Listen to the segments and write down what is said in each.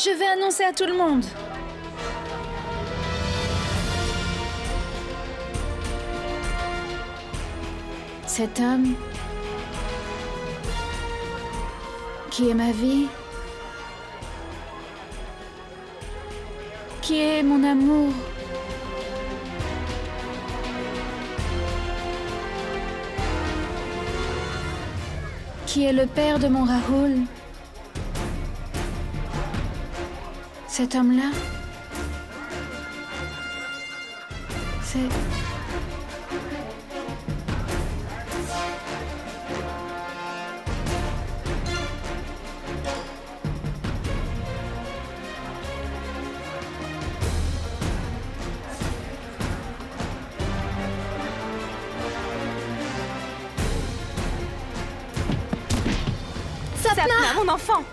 Je vais annoncer à tout le monde. Cet homme qui est ma vie, qui est mon amour, qui est le père de mon Rahul. Cet homme-là, c'est... Sapna, mon enfant!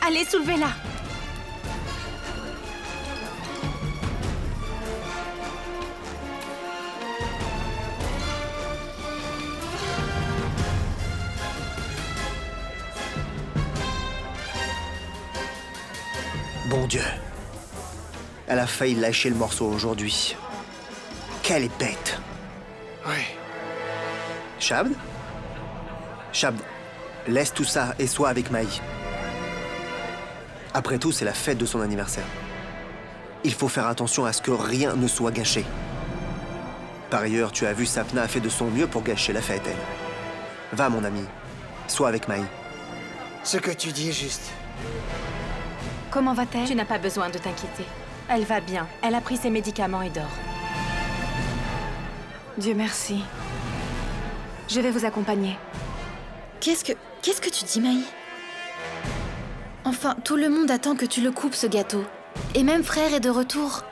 Allez, soulevez-la! Bon Dieu. Elle a failli lâcher le morceau aujourd'hui. Quelle est bête. Oui. Shabd? Shabd, laisse tout ça et sois avec Maï. Après tout, c'est la fête de son anniversaire. Il faut faire attention à ce que rien ne soit gâché. Par ailleurs, tu as vu, Sapna a fait de son mieux pour gâcher la fête, elle. Va, mon ami. Sois avec Maï. Ce que tu dis est juste. Comment va-t-elle? Tu n'as pas besoin de t'inquiéter. Elle va bien. Elle a pris ses médicaments et dort. Dieu merci. Je vais vous accompagner. Qu'est-ce que tu dis, Maï? Enfin, tout le monde attend que tu le coupes, ce gâteau. Et même frère est de retour.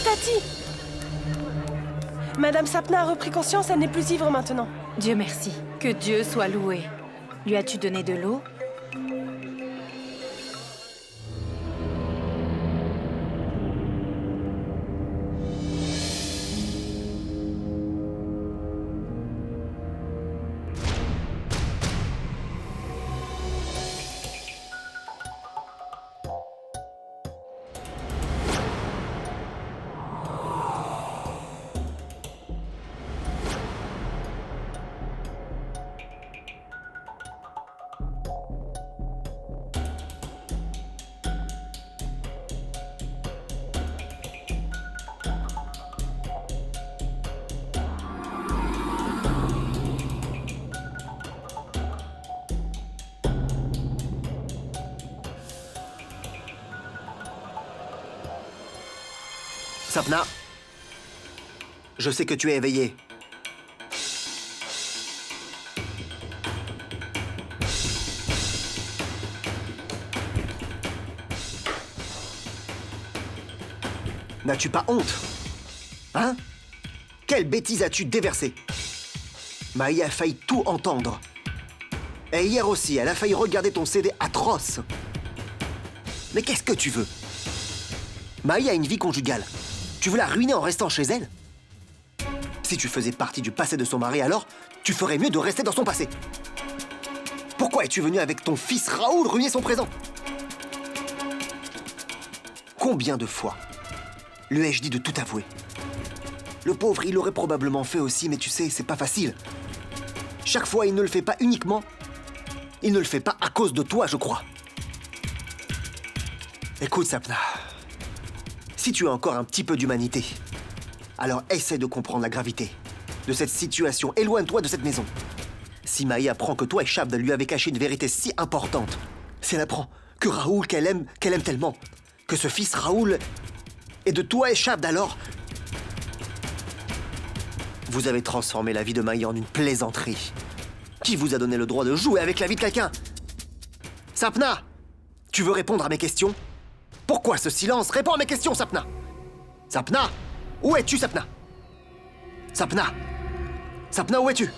Tati! Madame Sapna a repris conscience, elle n'est plus ivre maintenant. Dieu merci. Que Dieu soit loué. Lui as-tu donné de l'eau? Sapna, je sais que tu es éveillée. N'as-tu pas honte? Hein? Quelle bêtise as-tu déversée? Maï a failli tout entendre. Et hier aussi, elle a failli regarder ton CD atroce. Mais qu'est-ce que tu veux? Maï a une vie conjugale. Tu veux la ruiner en restant chez elle? Si tu faisais partie du passé de son mari, alors tu ferais mieux de rester dans son passé. Pourquoi es-tu venu avec ton fils Raoul ruiner son présent? Combien de fois lui ai-je dit de tout avouer? Le pauvre, il l'aurait probablement fait aussi, mais tu sais, c'est pas facile. Chaque fois, il ne le fait pas uniquement. Il ne le fait pas à cause de toi, je crois. Écoute, Sapna. Si tu as encore un petit peu d'humanité, alors essaie de comprendre la gravité de cette situation. Éloigne-toi de cette maison. Si Maï apprend que toi et Shabd lui avez caché une vérité si importante, si elle apprend que Raoul, qu'elle aime tellement, que ce fils Raoul est de toi et Shabd, alors... Vous avez transformé la vie de Maï en une plaisanterie. Qui vous a donné le droit de jouer avec la vie de quelqu'un? Sapna, tu veux répondre à mes questions? Pourquoi ce silence? Réponds à mes questions, Sapna! Sapna! Où es-tu, Sapna? Sapna! Sapna, où es-tu?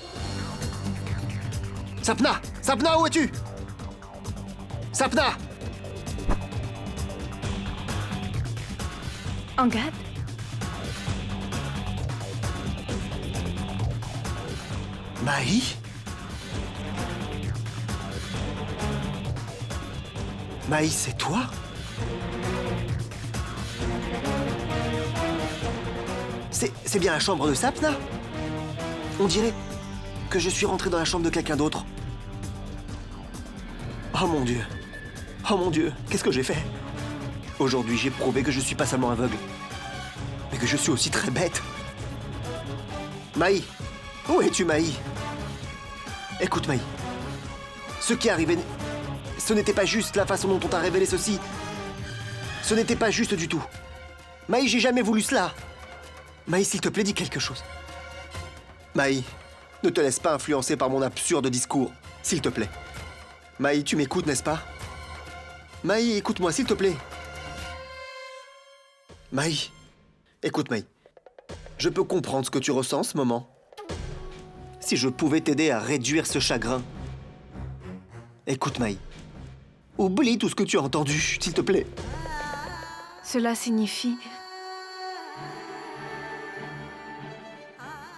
Sapna! Sapna, où es-tu? Sapna! Angad? Maï? Maï, c'est toi? C'est bien la chambre de Sapna? On dirait que je suis rentré dans la chambre de quelqu'un d'autre. Oh mon Dieu. Oh mon Dieu, qu'est-ce que j'ai fait? Aujourd'hui, j'ai prouvé que je suis pas seulement aveugle, mais que je suis aussi très bête. Maï, où es-tu, Maï? Écoute, Maï. Ce qui est arrivé, ce n'était pas juste la façon dont on t'a révélé ceci. Ce n'était pas juste du tout. Maï, j'ai jamais voulu cela. Maï, s'il te plaît, dis quelque chose. Maï, ne te laisse pas influencer par mon absurde discours, s'il te plaît. Maï, tu m'écoutes, n'est-ce pas? Maï, écoute-moi, s'il te plaît. Maï, écoute, Maï. Je peux comprendre ce que tu ressens en ce moment. Si je pouvais t'aider à réduire ce chagrin. Écoute, Maï. Oublie tout ce que tu as entendu, s'il te plaît. Cela signifie...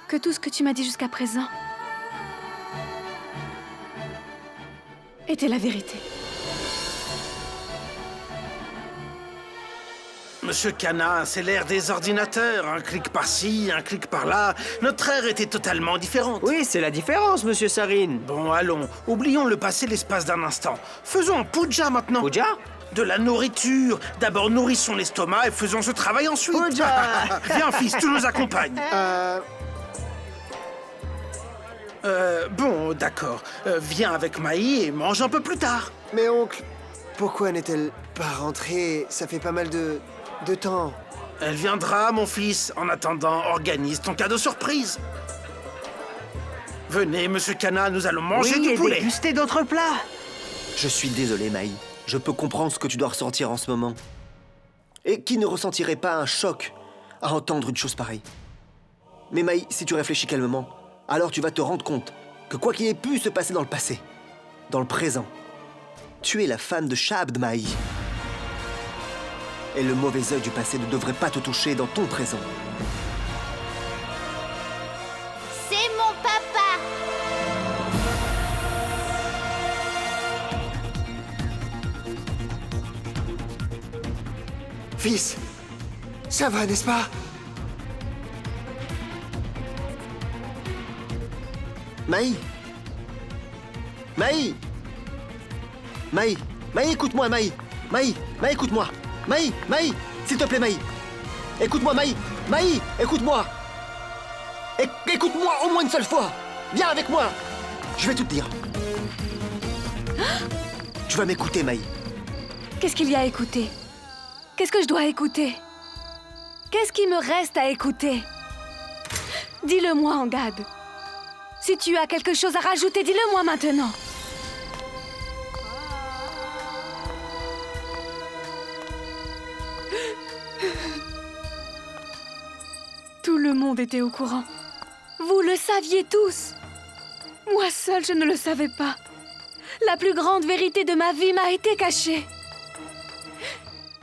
que tout ce que tu m'as dit jusqu'à présent était la vérité. Monsieur Cana, c'est l'ère des ordinateurs. Un clic par-ci, un clic par-là. Notre ère était totalement différente. Oui, c'est la différence, monsieur Sarine. Bon, allons. Oublions le passé l'espace d'un instant. Faisons un puja maintenant. Puja? De la nourriture. D'abord, nourrissons l'estomac et faisons ce travail ensuite. Puja! Viens, fils, tu nous accompagnes. Bon, d'accord. Viens avec Maï et mange un peu plus tard. Mais oncle, pourquoi n'est-elle pas rentrée? Ça fait pas mal de temps. Elle viendra, mon fils. En attendant, organise ton cadeau surprise. Venez, monsieur Cana, nous allons manger Oui, du et poulet. déguster d'autres plats. Je suis désolé, Maï. Je peux comprendre ce que tu dois ressentir en ce moment. Et qui ne ressentirait pas un choc à entendre une chose pareille? Mais Maï, si tu réfléchis calmement, alors tu vas te rendre compte que quoi qu'il ait pu se passer dans le passé, dans le présent, tu es la femme de Shabd, Maï. Et le mauvais œil du passé ne devrait pas te toucher dans ton présent. C'est mon papa. Fils, ça va, n'est-ce pas? Maï! Maï! Maï! Maï, écoute-moi, Maï! Maï! Maï, écoute-moi! Maï! Maï! S'il te plaît, Maï! Écoute-moi, Maï! Maï! Écoute-moi! Écoute-moi au moins une seule fois! Viens avec moi! Je vais tout te dire. Tu vas m'écouter, Maï. Qu'est-ce qu'il y a à écouter? Qu'est-ce que je dois écouter? Qu'est-ce qui me reste à écouter? Dis-le-moi, Angad. Si tu as quelque chose à rajouter, dis-le-moi maintenant. Tout le monde était au courant. Vous le saviez tous. Moi seule, je ne le savais pas. La plus grande vérité de ma vie m'a été cachée.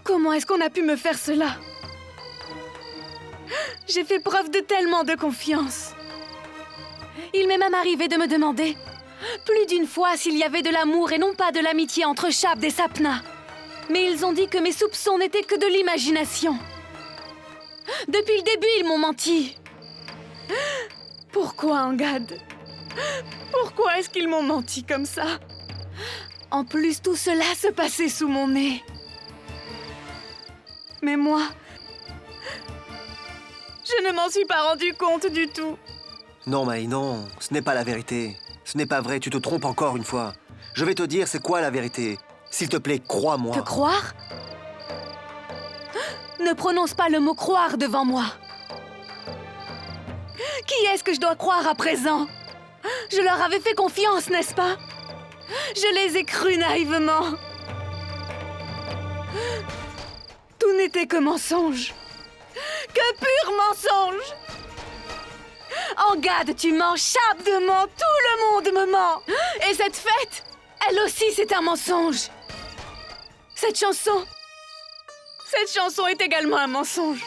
Comment est-ce qu'on a pu me faire cela? J'ai fait preuve de tellement de confiance. Il m'est même arrivé de me demander plus d'une fois s'il y avait de l'amour et non pas de l'amitié entre Shabd et Sapna. Mais ils ont dit que mes soupçons n'étaient que de l'imagination. Depuis le début, ils m'ont menti. Pourquoi, Angad? Pourquoi est-ce qu'ils m'ont menti comme ça? En plus, tout cela se passait sous mon nez. Mais moi, je ne m'en suis pas rendu compte du tout. Non, Maï, non. Ce n'est pas la vérité. Ce n'est pas vrai, tu te trompes encore une fois. Je vais te dire c'est quoi la vérité. S'il te plaît, crois-moi. Te croire? Ne prononce pas le mot « croire » devant moi. Qui est-ce que je dois croire à présent? Je leur avais fait confiance, n'est-ce pas? Je les ai crus naïvement. Tout n'était que mensonge. Que pur mensonge! Angad, tu mens, Shabd ment, tout le monde me ment. Et cette fête, elle aussi, c'est un mensonge. Cette chanson est également un mensonge.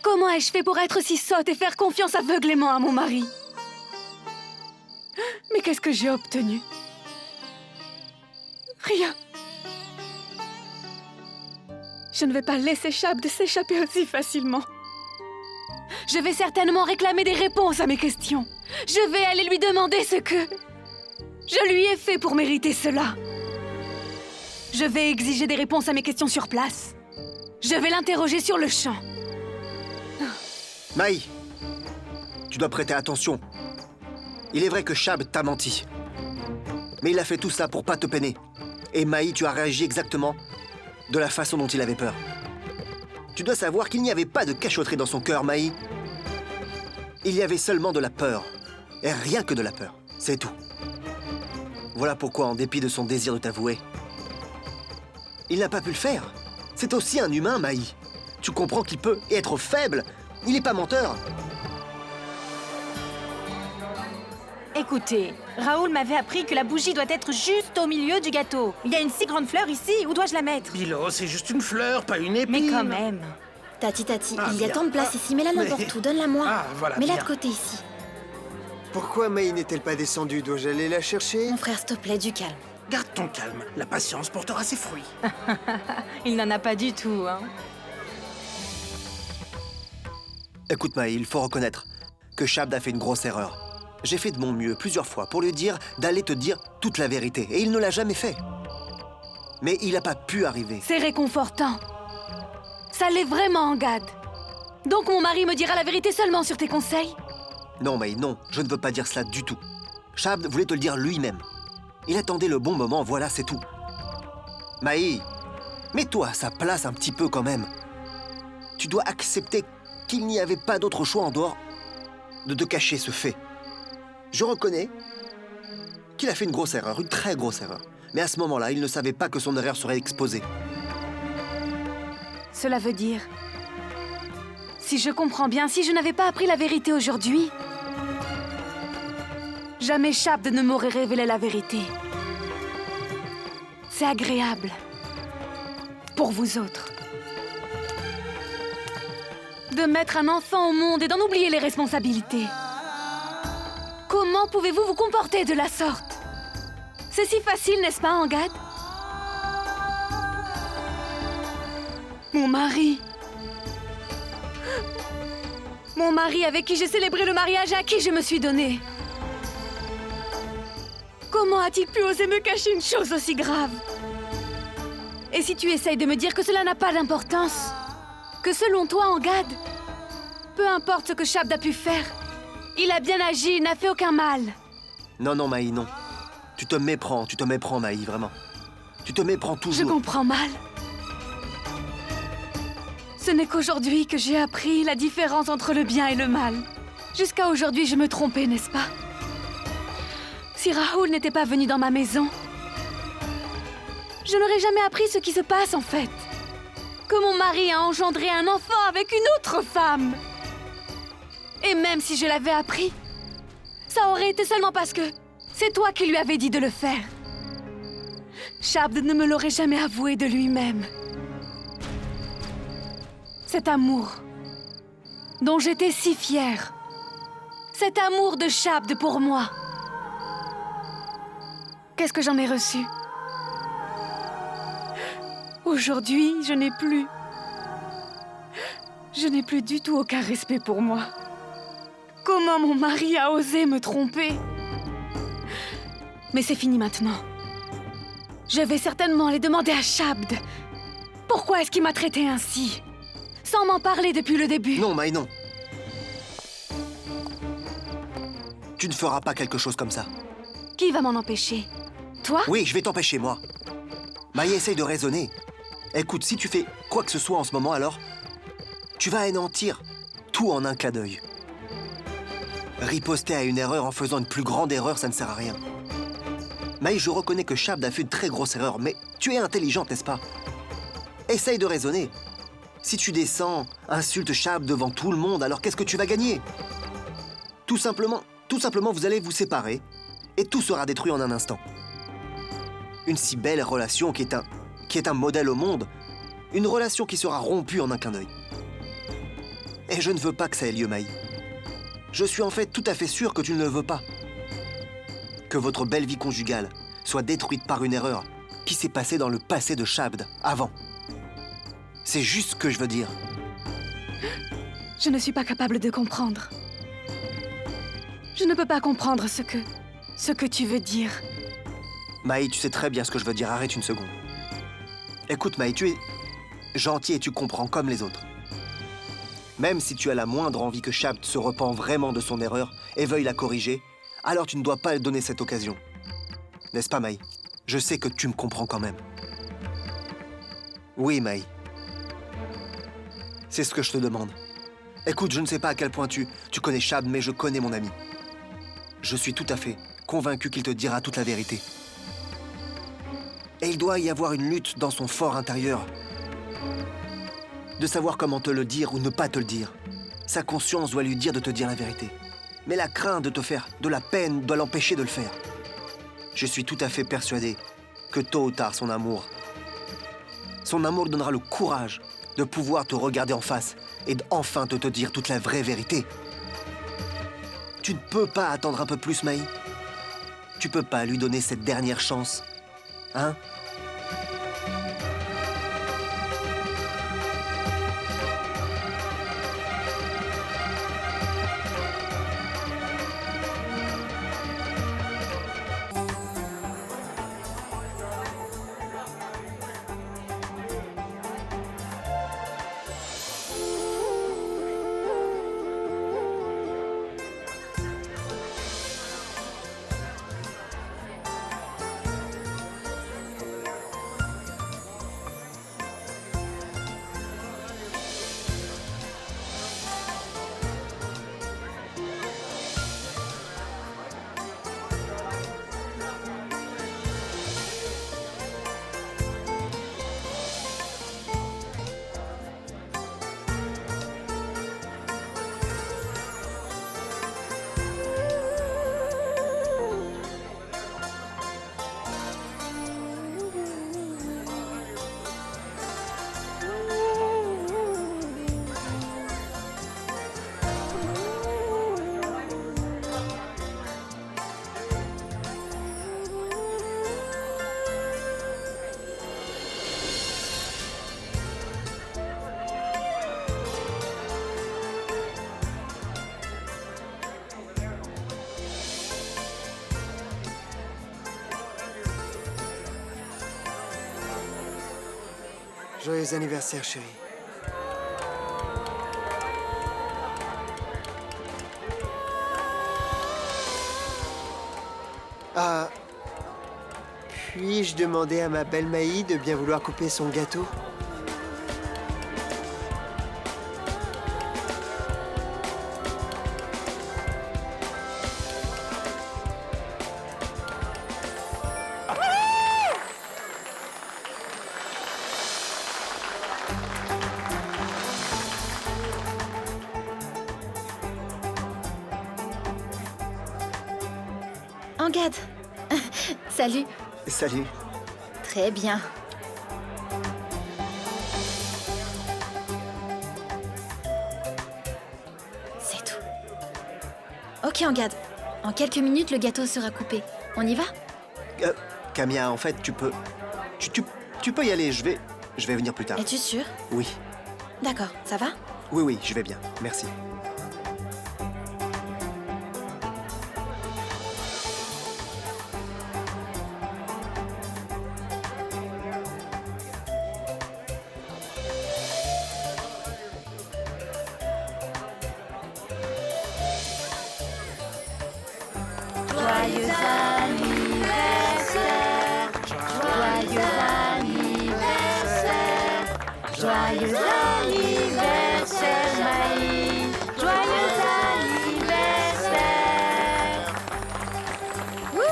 Comment ai-je fait pour être si sotte et faire confiance aveuglément à mon mari? Mais qu'est-ce que j'ai obtenu? Rien. Je ne vais pas laisser Shabd s'échapper aussi facilement. Je vais certainement réclamer des réponses à mes questions. Je vais aller lui demander ce que je lui ai fait pour mériter cela. Je vais exiger des réponses à mes questions sur place. Je vais l'interroger sur le champ. Maï, tu dois prêter attention. Il est vrai que Shabd t'a menti. Mais il a fait tout ça pour pas te peiner. Et Maï, tu as réagi exactement de la façon dont il avait peur. Tu dois savoir qu'il n'y avait pas de cachotterie dans son cœur, Maï. Il y avait seulement de la peur. Et rien que de la peur. C'est tout. Voilà pourquoi, en dépit de son désir de t'avouer, il n'a pas pu le faire. C'est aussi un humain, Maï. Tu comprends qu'il peut être faible. Il n'est pas menteur. Écoutez, Raoul m'avait appris que la bougie doit être juste au milieu du gâteau. Il y a une si grande fleur ici, où dois-je la mettre? Bilo, c'est juste une fleur, pas une épine. Mais quand même. Tati, Ah, il y a bien. tant de place ici, mets-la n'importe Mais- où, donne-la-moi. Ah, voilà, Mets-la bien. de côté ici. Pourquoi Maï n'est-elle pas descendue? Dois-je aller la chercher? Mon frère, s'il te plaît, du calme. Garde ton calme, la patience portera ses fruits. Il n'en a pas du tout, hein. Écoute, Maï, il faut reconnaître que Shabd a fait une grosse erreur. J'ai fait de mon mieux plusieurs fois pour lui dire d'aller te dire toute la vérité. Et il ne l'a jamais fait. Mais il n'a pas pu arriver. C'est réconfortant. Ça l'est vraiment, Angad. Donc mon mari me dira la vérité seulement sur tes conseils? Non, Maï, non, je ne veux pas dire cela du tout. Shabd voulait te le dire lui-même. Il attendait le bon moment, voilà, c'est tout. Maï, mets-toi à sa place un petit peu quand même. Tu dois accepter qu'il n'y avait pas d'autre choix en dehors de te cacher ce fait. Je reconnais qu'il a fait une grosse erreur, une très grosse erreur. Mais à ce moment-là, il ne savait pas que son erreur serait exposée. Cela veut dire... Si je comprends bien, si je n'avais pas appris la vérité aujourd'hui, jamais Shabd ne m'aurait révélé la vérité. C'est agréable. Pour vous autres. De mettre un enfant au monde et d'en oublier les responsabilités. Comment pouvez-vous vous comporter de la sorte? C'est si facile, n'est-ce pas, Angad? Mon mari. Mon mari avec qui j'ai célébré le mariage et à qui je me suis donnée. Comment a-t-il pu oser me cacher une chose aussi grave? Et si tu essayes de me dire que cela n'a pas d'importance, que selon toi, Angad, peu importe ce que Shabd a pu faire, il a bien agi, il n'a fait aucun mal. Non, non, Maï, non. Tu te méprends, Maï, vraiment. Tu te méprends Je toujours. comprends mal. Ce n'est qu'aujourd'hui que j'ai appris la différence entre le bien et le mal. Jusqu'à aujourd'hui, je me trompais, n'est-ce pas? Si Rahul n'était pas venu dans ma maison, je n'aurais jamais appris ce qui se passe en fait. Que mon mari a engendré un enfant avec une autre femme. Et même si je l'avais appris, ça aurait été seulement parce que c'est toi qui lui avais dit de le faire. Shabd ne me l'aurait jamais avoué de lui-même. Cet amour dont j'étais si fière. Cet amour de Shabd pour moi. Qu'est-ce que j'en ai reçu? Aujourd'hui, je n'ai plus du tout aucun respect pour moi. Comment mon mari a osé me tromper? Mais c'est fini maintenant. Je vais certainement aller demander à Shabd. Pourquoi est-ce qu'il m'a traité ainsi? Sans m'en parler depuis le début. Non, Mai, non. Tu ne feras pas quelque chose comme ça. Qui va m'en empêcher? Toi? Oui, je vais t'empêcher, moi. Mai, essaye de raisonner. Écoute, si tu fais quoi que ce soit en ce moment, alors, tu vas anéantir tout en un clin d'œil. Riposter à une erreur en faisant une plus grande erreur, ça ne sert à rien. Mai, je reconnais que Shabd a fait de très grosses erreurs, mais tu es intelligente, n'est-ce pas? Essaye de raisonner. Si tu descends, insulte Shabd devant tout le monde, alors qu'est-ce que tu vas gagner? Tout simplement, vous allez vous séparer, et tout sera détruit en un instant. Une si belle relation qui est un modèle au monde, une relation qui sera rompue en un clin d'œil. Et je ne veux pas que ça ait lieu, Mai. Je suis en fait tout à fait sûr que tu ne le veux pas. Que votre belle vie conjugale soit détruite par une erreur qui s'est passée dans le passé de Shabd avant. C'est juste ce que je veux dire. Je ne suis pas capable de comprendre. Je ne peux pas comprendre ce que tu veux dire. Mai, tu sais très bien ce que je veux dire. Arrête une seconde. Écoute, Mai, tu es gentil et tu comprends comme les autres. Même si tu as la moindre envie que Shabd se repent vraiment de son erreur et veuille la corriger, alors tu ne dois pas lui donner cette occasion. N'est-ce pas, Mai? Je sais que tu me comprends quand même. Oui, Mai. C'est ce que je te demande. Écoute, je ne sais pas à quel point tu connais Shabd, mais je connais mon ami. Je suis tout à fait convaincu qu'il te dira toute la vérité. Et il doit y avoir une lutte dans son fort intérieur. De savoir comment te le dire ou ne pas te le dire. Sa conscience doit lui dire de te dire la vérité. Mais la crainte de te faire de la peine doit l'empêcher de le faire. Je suis tout à fait persuadé que tôt ou tard, son amour donnera le courage de pouvoir te regarder en face et d'enfin te dire toute la vraie vérité. Tu ne peux pas attendre un peu plus, Mai. Tu peux pas lui donner cette dernière chance. Hein? Joyeux anniversaire, chérie. Ah, puis-je demander à ma belle Maï de bien vouloir couper son gâteau? Angad. Salut. Salut. Très bien. C'est tout. Ok, Angad. En quelques minutes, le gâteau sera coupé. On y va? Camilla, en fait, tu peux... Tu peux y aller, je vais venir plus tard. Es-tu sûr? Oui. D'accord, ça va? Oui, je vais bien. Merci. Joyeux anniversaire, joyeux anniversaire, joyeux anniversaire, Maï, joyeux anniversaire. Wouh!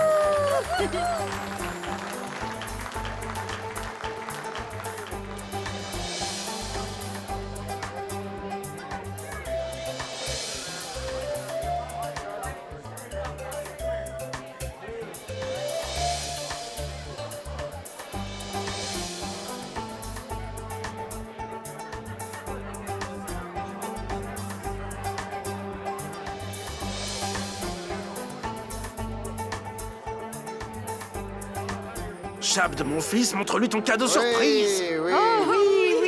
Shabd, mon fils, montre-lui ton cadeau surprise. Oui.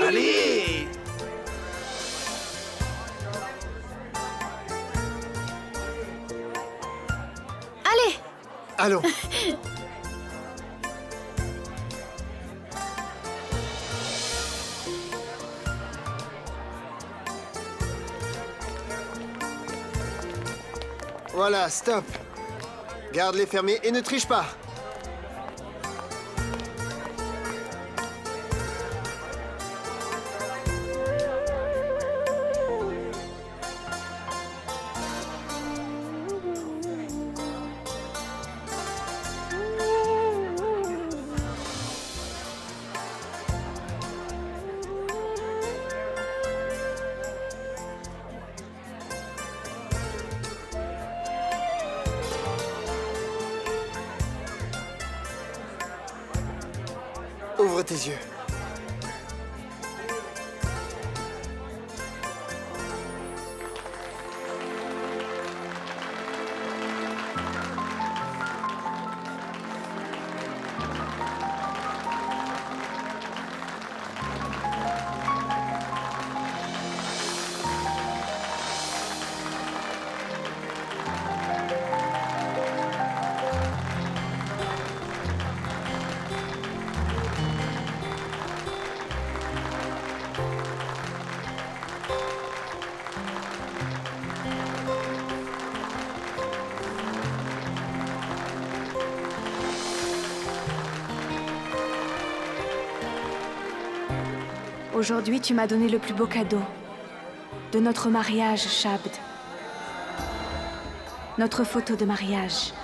Allez! Allez! Allons. Voilà, stop. Garde-les fermés et ne triche pas. Ouvre tes yeux. Aujourd'hui, tu m'as donné le plus beau cadeau. De notre mariage, Shabd. Notre photo de mariage.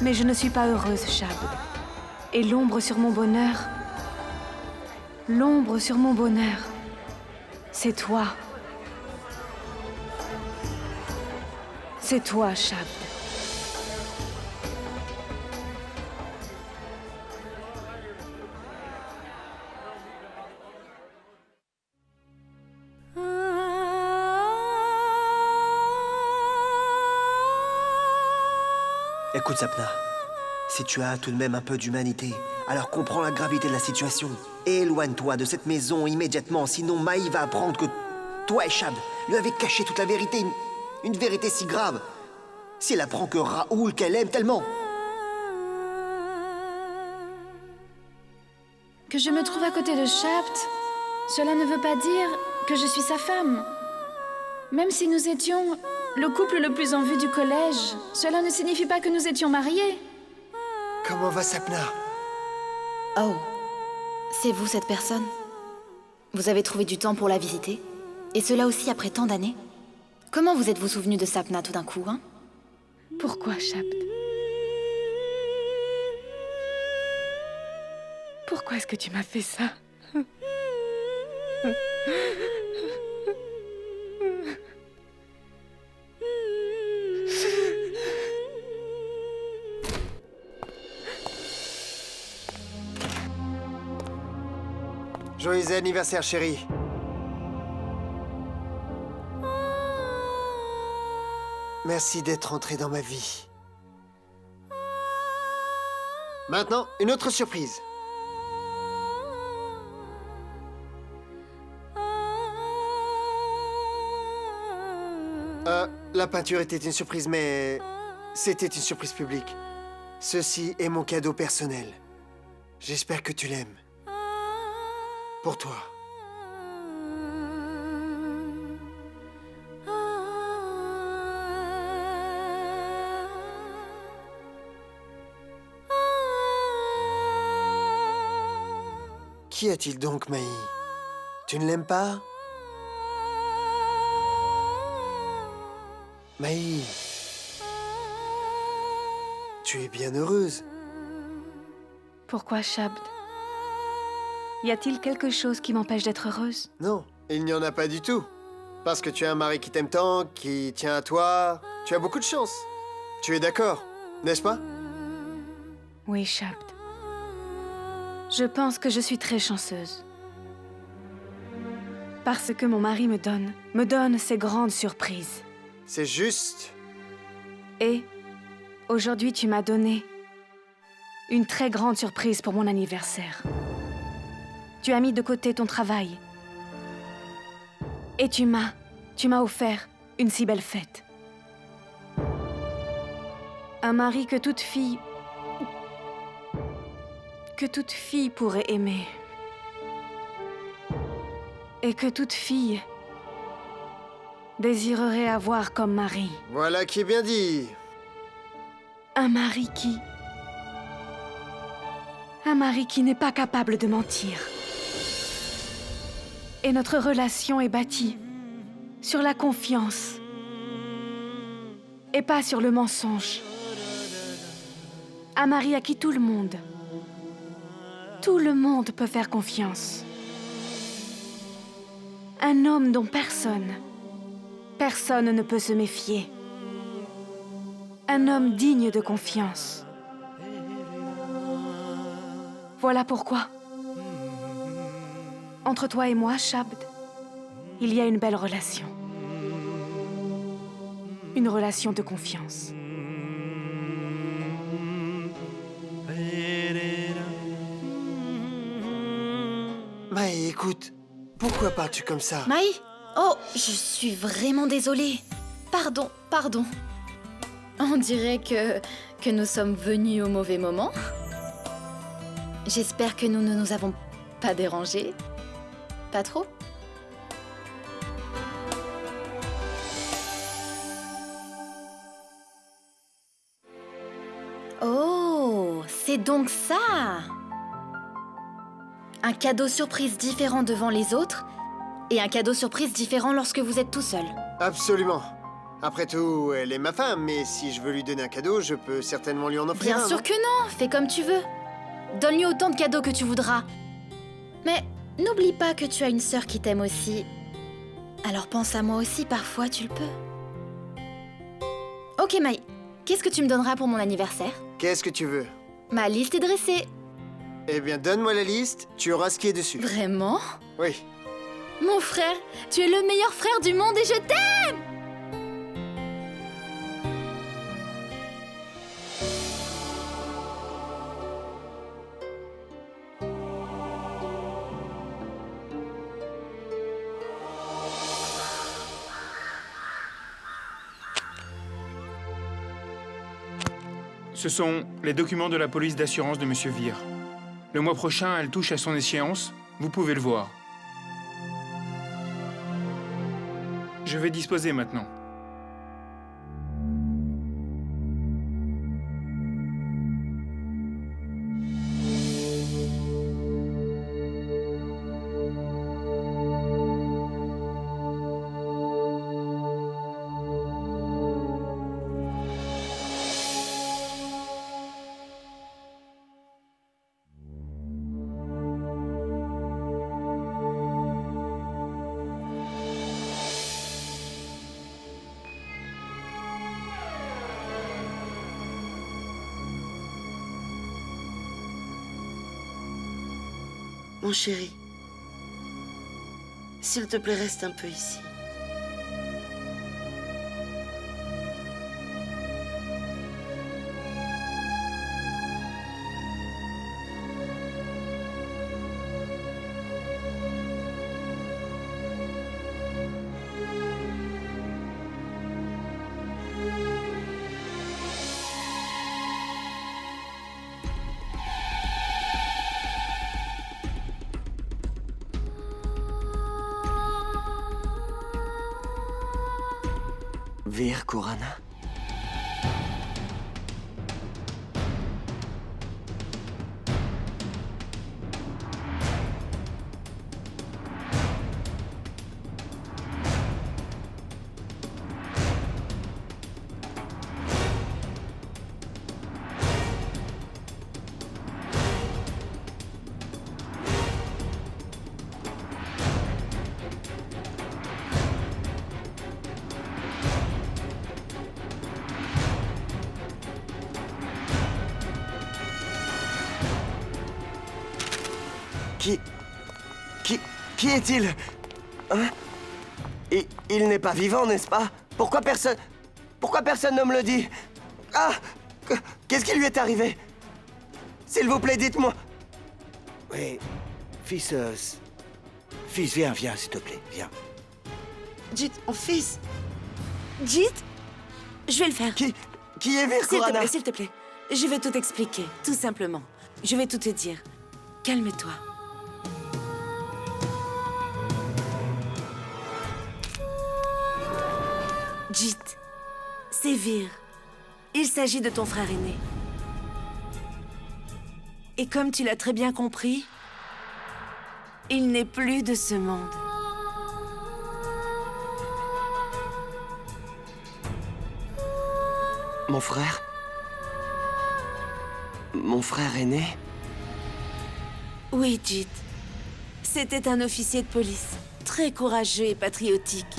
Mais je ne suis pas heureuse, Shabd. Et l'ombre sur mon bonheur... L'ombre sur mon bonheur... C'est toi. C'est toi, Shabd. Écoute, Sapna. Si tu as tout de même un peu d'humanité, alors comprends la gravité de la situation. Et éloigne-toi de cette maison immédiatement, sinon Maï va apprendre que toi et Shabd lui avez caché toute la vérité, une vérité si grave. Si elle apprend que Raoul, qu'elle aime tellement... Que je me trouve à côté de Shabd, cela ne veut pas dire que je suis sa femme. Même si nous étions le couple le plus en vue du collège, cela ne signifie pas que nous étions mariés. Comment va Sapna? Oh, c'est vous cette personne? Vous avez trouvé du temps pour la visiter? Et cela aussi après tant d'années? Comment vous êtes-vous souvenu de Sapna tout d'un coup, hein? Pourquoi, Shabd? Pourquoi est-ce que tu m'as fait ça? anniversaire, chérie. Merci d'être entré dans ma vie. Maintenant, une autre surprise. La peinture était une surprise, mais c'était une surprise publique. Ceci est mon cadeau personnel. J'espère que tu l'aimes. Pour toi. Qu'y a-t-il donc, Maï? Tu ne l'aimes pas? Maï, tu es bien heureuse. Pourquoi, Shabd? Y a-t-il quelque chose qui m'empêche d'être heureuse? Non, il n'y en a pas du tout. Parce que tu as un mari qui t'aime tant, qui tient à toi. Tu as beaucoup de chance. Tu es d'accord, n'est-ce pas? Oui, Shabd. Je pense que je suis très chanceuse. Parce que mon mari me donne ces grandes surprises. C'est juste. Et aujourd'hui, tu m'as donné une très grande surprise pour mon anniversaire. Tu as mis de côté ton travail. Et tu m'as offert une si belle fête. Un mari que toute fille pourrait aimer. Et que toute fille désirerait avoir comme mari. Voilà qui est bien dit. Un mari qui n'est pas capable de mentir. Et notre relation est bâtie sur la confiance et pas sur le mensonge. Un mari à qui tout le monde peut faire confiance. Un homme dont personne ne peut se méfier. Un homme digne de confiance. Voilà pourquoi, entre toi et moi, Shabd, il y a une belle relation. Une relation de confiance. Maï, écoute, pourquoi parles-tu comme ça? Maï? Oh, je suis vraiment désolée. Pardon. On dirait que nous sommes venus au mauvais moment. J'espère que nous ne nous avons pas dérangés. Pas trop? Oh, c'est donc ça! Un cadeau surprise différent devant les autres et un cadeau surprise différent lorsque vous êtes tout seul. Absolument. Après tout, elle est ma femme, mais si je veux lui donner un cadeau, je peux certainement lui en offrir un. Bien sûr que non, fais comme tu veux. Donne-lui autant de cadeaux que tu voudras. Mais n'oublie pas que tu as une sœur qui t'aime aussi. Alors pense à moi aussi, parfois tu le peux. Ok Maï, qu'est-ce que tu me donneras pour mon anniversaire? Qu'est-ce que tu veux? Ma liste est dressée. Eh bien, donne-moi la liste, tu auras ce qui est dessus. Vraiment? Oui. Mon frère, tu es le meilleur frère du monde et je t'aime! Ce sont les documents de la police d'assurance de Monsieur Vire. Le mois prochain, elle touche à son échéance, vous pouvez le voir. Je vais disposer maintenant. Mon chéri, s'il te plaît, reste un peu ici. Vir Kurana. Qui est-il? Hein? Il n'est pas vivant, n'est-ce pas? Pourquoi personne ne me le dit? Ah! Qu'est-ce qui lui est arrivé? S'il vous plaît, dites-moi. Oui, fils, fils, viens, s'il te plaît, viens. Jit, mon fils. Jit, je vais le faire. Qui est Vir Kurana? S'il te plaît, je vais tout expliquer, tout simplement. Je vais tout te dire. Calme-toi. Jit, c'est Vir. Il s'agit de ton frère aîné. Et comme tu l'as très bien compris, il n'est plus de ce monde. Mon frère? Mon frère aîné? Oui, Jit. C'était un officier de police, très courageux et patriotique.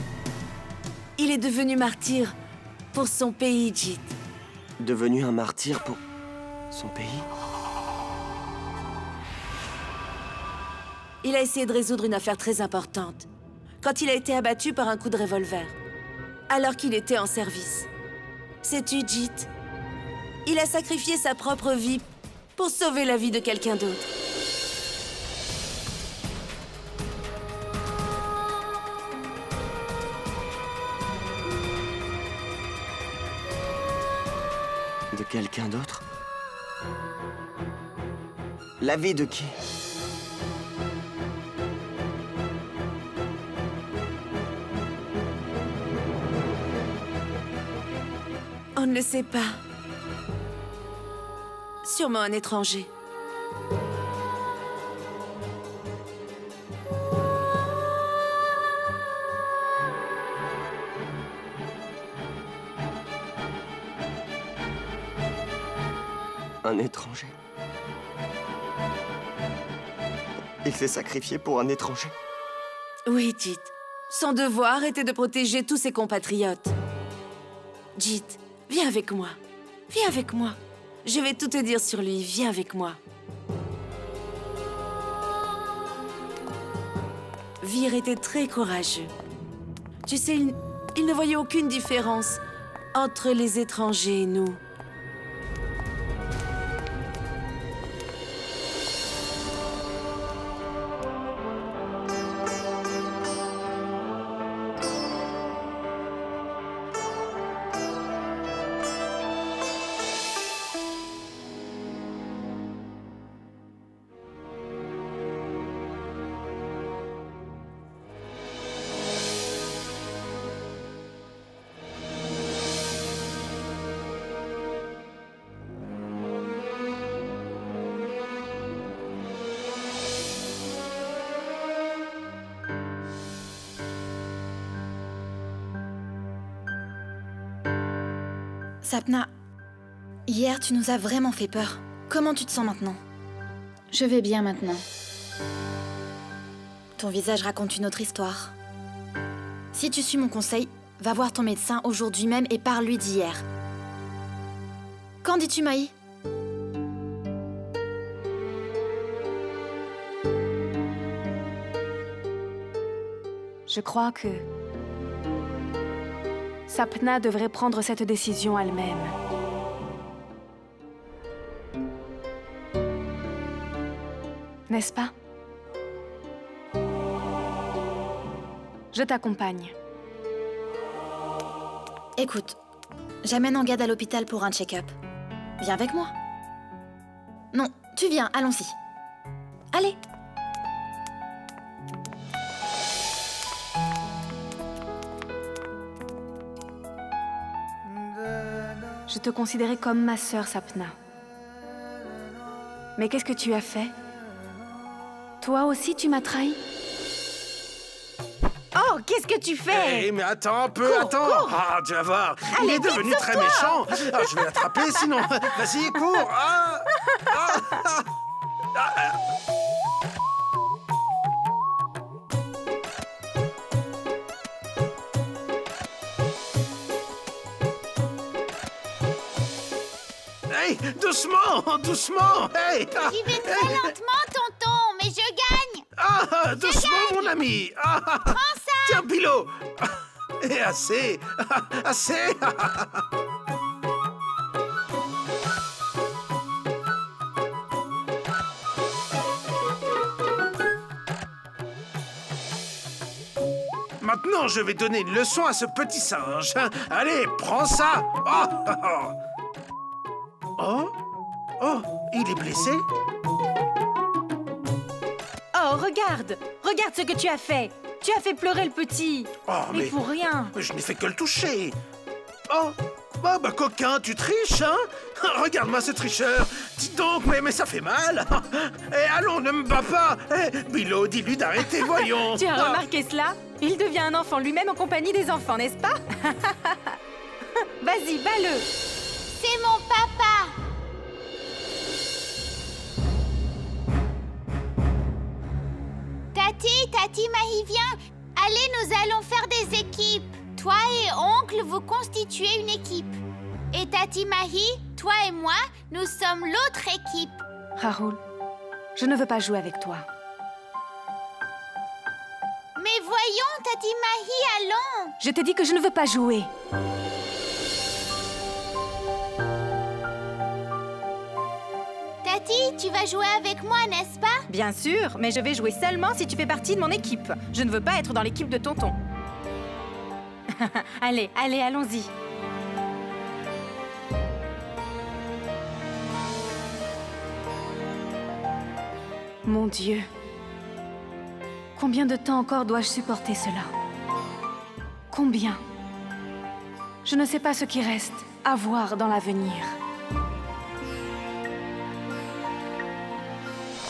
Il est devenu martyr pour son pays, Jit. Devenu un martyr pour son pays? Il a essayé de résoudre une affaire très importante quand il a été abattu par un coup de revolver, alors qu'il était en service. Sais-tu, Jit? Il a sacrifié sa propre vie pour sauver la vie de quelqu'un d'autre. De quelqu'un d'autre? La vie de qui? On ne le sait pas. Sûrement un étranger. Un étranger. Il s'est sacrifié pour un étranger. Oui, Jit. Son devoir était de protéger tous ses compatriotes. Jit, viens avec moi. Viens avec moi. Je vais tout te dire sur lui. Viens avec moi. Vir était très courageux. Tu sais, il ne voyait aucune différence entre les étrangers et nous. Sapna, hier tu nous as vraiment fait peur. Comment tu te sens maintenant? Je vais bien maintenant. Ton visage raconte une autre histoire. Si tu suis mon conseil, va voir ton médecin aujourd'hui même et parle-lui d'hier. Qu'en dis-tu, Maï? Je crois que Sapna devrait prendre cette décision elle-même. N'est-ce pas? Je t'accompagne. Écoute, j'amène Angad à l'hôpital pour un check-up. Viens avec moi. Non, tu viens, allons-y. Allez. Je te considérais comme ma sœur, Sapna. Mais qu'est-ce que tu as fait? Toi aussi, tu m'as trahi? Oh, qu'est-ce que tu fais? Hé, mais attends un peu, attends. Ah, tu vas voir. Il est devenu très méchant. Ah, je vais l'attraper sinon. Vas-y, cours. Hey, doucement, doucement. Hey. J'y vais très lentement, tonton, mais je gagne. Ah, doucement, mon ami. Prends ça. Tiens, Bilo. Et assez. Assez. Maintenant, je vais donner une leçon à ce petit singe. Allez, prends ça. Oh, il est blessé? Oh, regarde! Regarde ce que tu as fait! Tu as fait pleurer le petit! Oh, mais pour rien! Je n'ai fait que le toucher. Oh, bah coquin, tu triches, hein? Regarde-moi ce tricheur. Dis donc, mais ça fait mal. Eh, allons, ne me bats pas. Eh, Bilo, dis-lui d'arrêter, voyons. Tu as remarqué cela? Il devient un enfant lui-même en compagnie des enfants, n'est-ce pas? Vas-y, bats-le! C'est mon papa. Tati, Mahi, viens. Allez, nous allons faire des équipes. Toi et oncle, vous constituez une équipe. Et Tati Mahi, toi et moi, nous sommes l'autre équipe. Rahul, je ne veux pas jouer avec toi. Mais voyons, Tati Mahi, allons. Je t'ai dit que je ne veux pas jouer. Tati, tu vas jouer avec moi, n'est-ce pas? Bien sûr, mais je vais jouer seulement si tu fais partie de mon équipe. Je ne veux pas être dans l'équipe de tonton. Allez, allons-y. Mon Dieu. Combien de temps encore dois-je supporter cela? Combien? Je ne sais pas ce qui reste à voir dans l'avenir.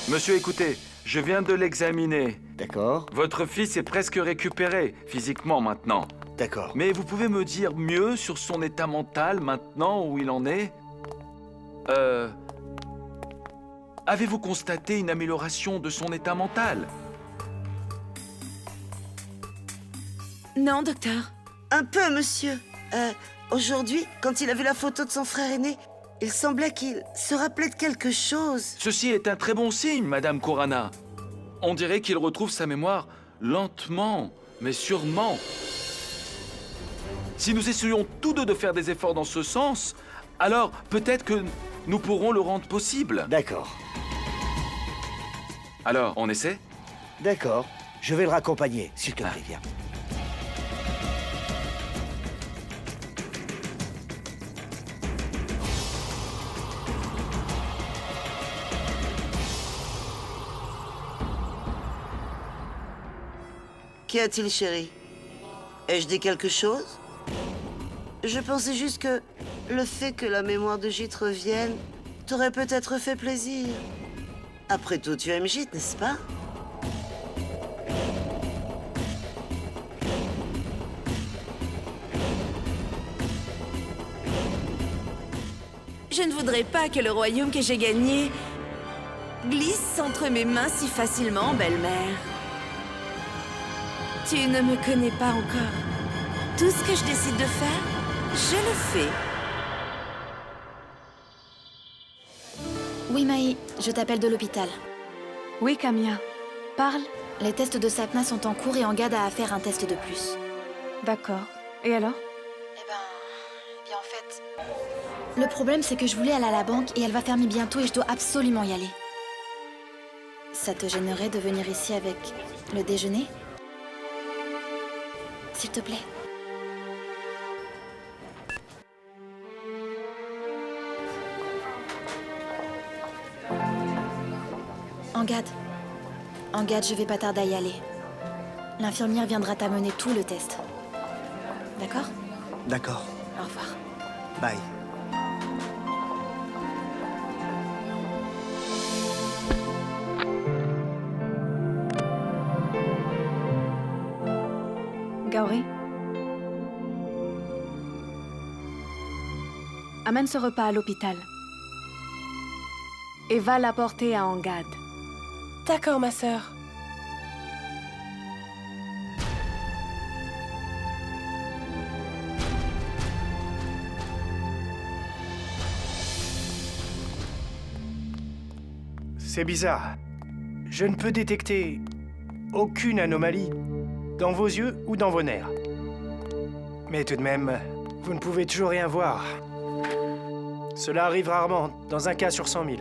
Monsieur, écoutez, je viens de l'examiner. D'accord. Votre fils est presque récupéré, physiquement maintenant. D'accord. Mais vous pouvez me dire mieux sur son état mental maintenant, où il en est? Avez-vous constaté une amélioration de son état mental? Non, docteur. Un peu, monsieur. Aujourd'hui, quand il a vu la photo de son frère aîné, il semblait qu'il se rappelait de quelque chose. Ceci est un très bon signe, Madame Corana. On dirait qu'il retrouve sa mémoire lentement, mais sûrement. Si nous essayons tous deux de faire des efforts dans ce sens, alors peut-être que nous pourrons le rendre possible. D'accord. Alors, on essaie? D'accord. Je vais le raccompagner, s'il te plaît, viens. Qu'y a-t-il, chérie? Ai-je dit quelque chose? Je pensais juste que le fait que la mémoire de Gîte revienne t'aurait peut-être fait plaisir. Après tout, tu aimes Gîte, n'est-ce pas? Je ne voudrais pas que le royaume que j'ai gagné glisse entre mes mains si facilement, belle-mère. Tu ne me connais pas encore. Tout ce que je décide de faire, je le fais. Oui, Mahi, je t'appelle de l'hôpital. Oui, Camilla. Parle. Les tests de Sapna sont en cours et Angad a à faire un test de plus. D'accord. Et alors? Eh bien en fait... Le problème, c'est que je voulais aller à la banque et elle va fermer bientôt et je dois absolument y aller. Ça te gênerait de venir ici avec le déjeuner? S'il te plaît. Angad, je vais pas tarder à y aller. L'infirmière viendra t'amener tout le test. D'accord? D'accord. Au revoir. Bye. Gauri? Amène ce repas à l'hôpital. Et va l'apporter à Angad. D'accord, ma sœur. C'est bizarre. Je ne peux détecter aucune anomalie dans vos yeux ou dans vos nerfs. Mais tout de même, vous ne pouvez toujours rien voir. Cela arrive rarement, dans un cas sur 100 000.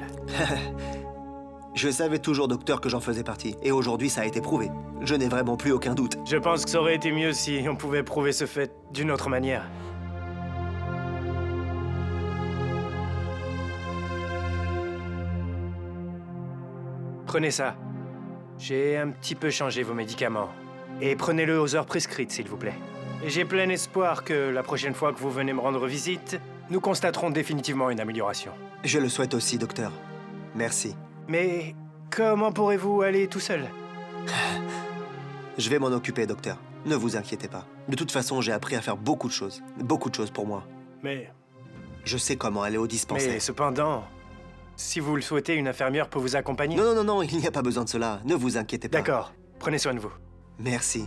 Je savais toujours, docteur, que j'en faisais partie. Et aujourd'hui, ça a été prouvé. Je n'ai vraiment plus aucun doute. Je pense que ça aurait été mieux si on pouvait prouver ce fait d'une autre manière. Prenez ça. J'ai un petit peu changé vos médicaments. Et prenez-le aux heures prescrites, s'il vous plaît. Et j'ai plein espoir que la prochaine fois que vous venez me rendre visite, nous constaterons définitivement une amélioration. Je le souhaite aussi, docteur. Merci. Mais comment pourrez-vous aller tout seul? Je vais m'en occuper, docteur. Ne vous inquiétez pas. De toute façon, j'ai appris à faire beaucoup de choses. Beaucoup de choses pour moi. Mais... Je sais comment aller au dispensaire. Mais cependant, si vous le souhaitez, une infirmière peut vous accompagner. Non, il n'y a pas besoin de cela. Ne vous inquiétez pas. D'accord. Prenez soin de vous. Merci.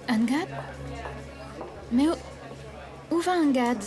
Angad? Mais où va Angad?